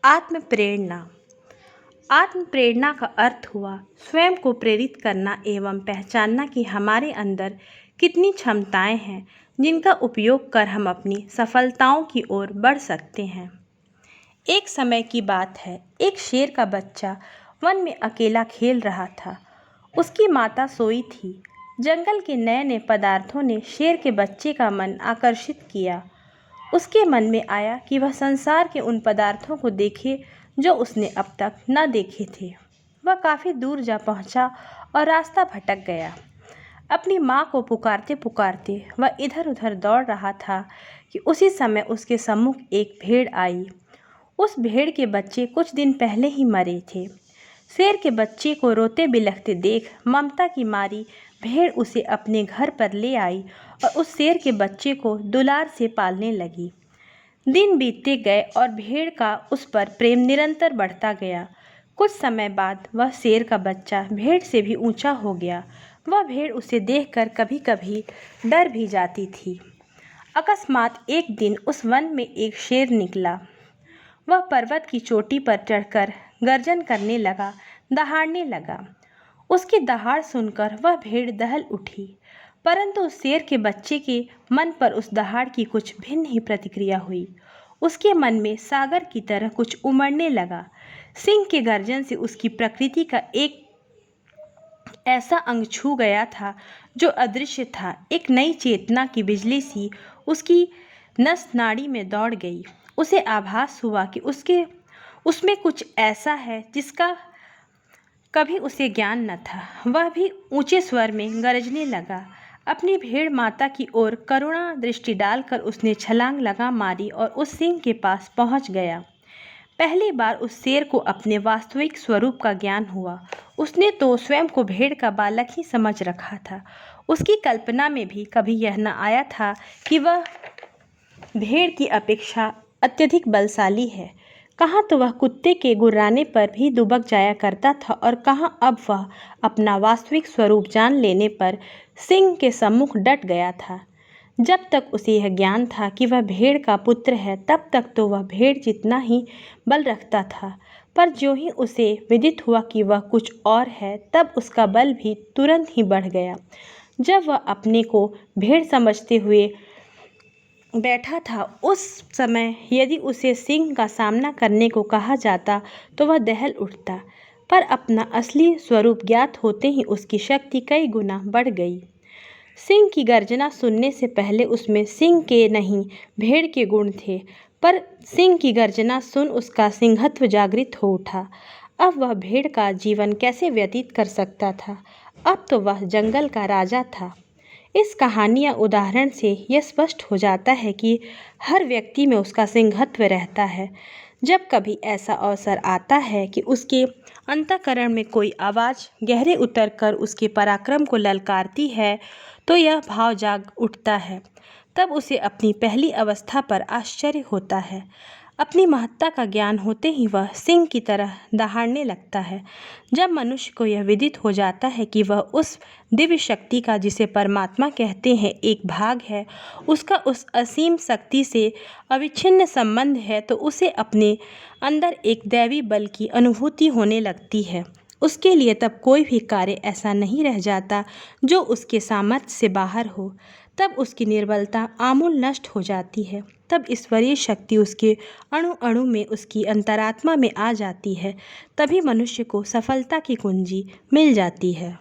आत्म प्रेरणा। आत्म प्रेरणा का अर्थ हुआ स्वयं को प्रेरित करना एवं पहचानना कि हमारे अंदर कितनी क्षमताएं हैं जिनका उपयोग कर हम अपनी सफलताओं की ओर बढ़ सकते हैं। एक समय की बात है, एक शेर का बच्चा वन में अकेला खेल रहा था। उसकी माता सोई थी। जंगल के नए नए पदार्थों ने शेर के बच्चे का मन आकर्षित किया। उसके मन में आया कि वह संसार के उन पदार्थों को देखे जो उसने अब तक न देखे थे। वह काफ़ी दूर जा पहुंचा और रास्ता भटक गया। अपनी माँ को पुकारते पुकारते वह इधर उधर दौड़ रहा था कि उसी समय उसके सम्मुख एक भेड़ आई। उस भेड़ के बच्चे कुछ दिन पहले ही मरे थे। शेर के बच्चे को रोते बिलखते देख ममता की मारी भेड़ उसे अपने घर पर ले आई और उस शेर के बच्चे को दुलार से पालने लगी। दिन बीतते गए और भेड़ का उस पर प्रेम निरंतर बढ़ता गया। कुछ समय बाद वह शेर का बच्चा भेड़ से भी ऊंचा हो गया। वह भेड़ उसे देखकर कभी कभी डर भी जाती थी। अकस्मात एक दिन उस वन में एक शेर निकला। वह पर्वत की चोटी पर चढ़कर गर्जन करने लगा, दहाड़ने लगा। उसकी दहाड़ सुनकर वह भेड़ दहल उठी, परंतु उस शेर के बच्चे के मन पर उस दहाड़ की कुछ भिन्न ही प्रतिक्रिया हुई। उसके मन में सागर की तरह कुछ उमड़ने लगा। सिंह के गर्जन से उसकी प्रकृति का एक ऐसा अंग छू गया था जो अदृश्य था। एक नई चेतना की बिजली सी उसकी नस नाड़ी में दौड़ गई। उसे आभास हुआ कि उसमें कुछ ऐसा है जिसका कभी उसे ज्ञान न था। वह भी ऊंचे स्वर में गरजने लगा। अपनी भेड़ माता की ओर करुणा दृष्टि डालकर उसने छलांग लगा मारी और उस सिंह के पास पहुंच गया। पहली बार उस शेर को अपने वास्तविक स्वरूप का ज्ञान हुआ। उसने तो स्वयं को भेड़ का बालक ही समझ रखा था। उसकी कल्पना में भी कभी यह न आया था कि वह भेड़ की अपेक्षा अत्यधिक बलशाली है। कहाँ तो वह कुत्ते के गुर्राने पर भी दुबक जाया करता था और कहाँ अब वह अपना वास्तविक स्वरूप जान लेने पर सिंह के सम्मुख डट गया था। जब तक उसे यह ज्ञान था कि वह भेड़ का पुत्र है, तब तक तो वह भेड़ जितना ही बल रखता था, पर ज्यों ही उसे विदित हुआ कि वह कुछ और है, तब उसका बल भी तुरंत ही बढ़ गया। जब वह अपने को भेड़ समझते हुए बैठा था, उस समय यदि उसे सिंह का सामना करने को कहा जाता तो वह दहल उठता, पर अपना असली स्वरूप ज्ञात होते ही उसकी शक्ति कई गुना बढ़ गई। सिंह की गर्जना सुनने से पहले उसमें सिंह के नहीं भेड़ के गुण थे, पर सिंह की गर्जना सुन उसका सिंहत्व जागृत हो उठा। अब वह भेड़ का जीवन कैसे व्यतीत कर सकता था? अब तो वह जंगल का राजा था। इस कहानी या उदाहरण से यह स्पष्ट हो जाता है कि हर व्यक्ति में उसका सिंहत्व रहता है। जब कभी ऐसा अवसर आता है कि उसके अंतःकरण में कोई आवाज़ गहरे उतरकर उसके पराक्रम को ललकारती है, तो यह भाव जाग उठता है। तब उसे अपनी पहली अवस्था पर आश्चर्य होता है। अपनी महत्ता का ज्ञान होते ही वह सिंह की तरह दहाड़ने लगता है। जब मनुष्य को यह विदित हो जाता है कि वह उस दिव्य शक्ति का, जिसे परमात्मा कहते हैं, एक भाग है, उसका उस असीम शक्ति से अविच्छिन्न संबंध है, तो उसे अपने अंदर एक दैवी बल की अनुभूति होने लगती है। उसके लिए तब कोई भी कार्य ऐसा नहीं रह जाता जो उसके सामर्थ्य से बाहर हो। तब उसकी निर्बलता आमूल नष्ट हो जाती है। तब ईश्वरीय शक्ति उसके अणु अणु में, उसकी अंतरात्मा में आ जाती है। तभी मनुष्य को सफलता की कुंजी मिल जाती है।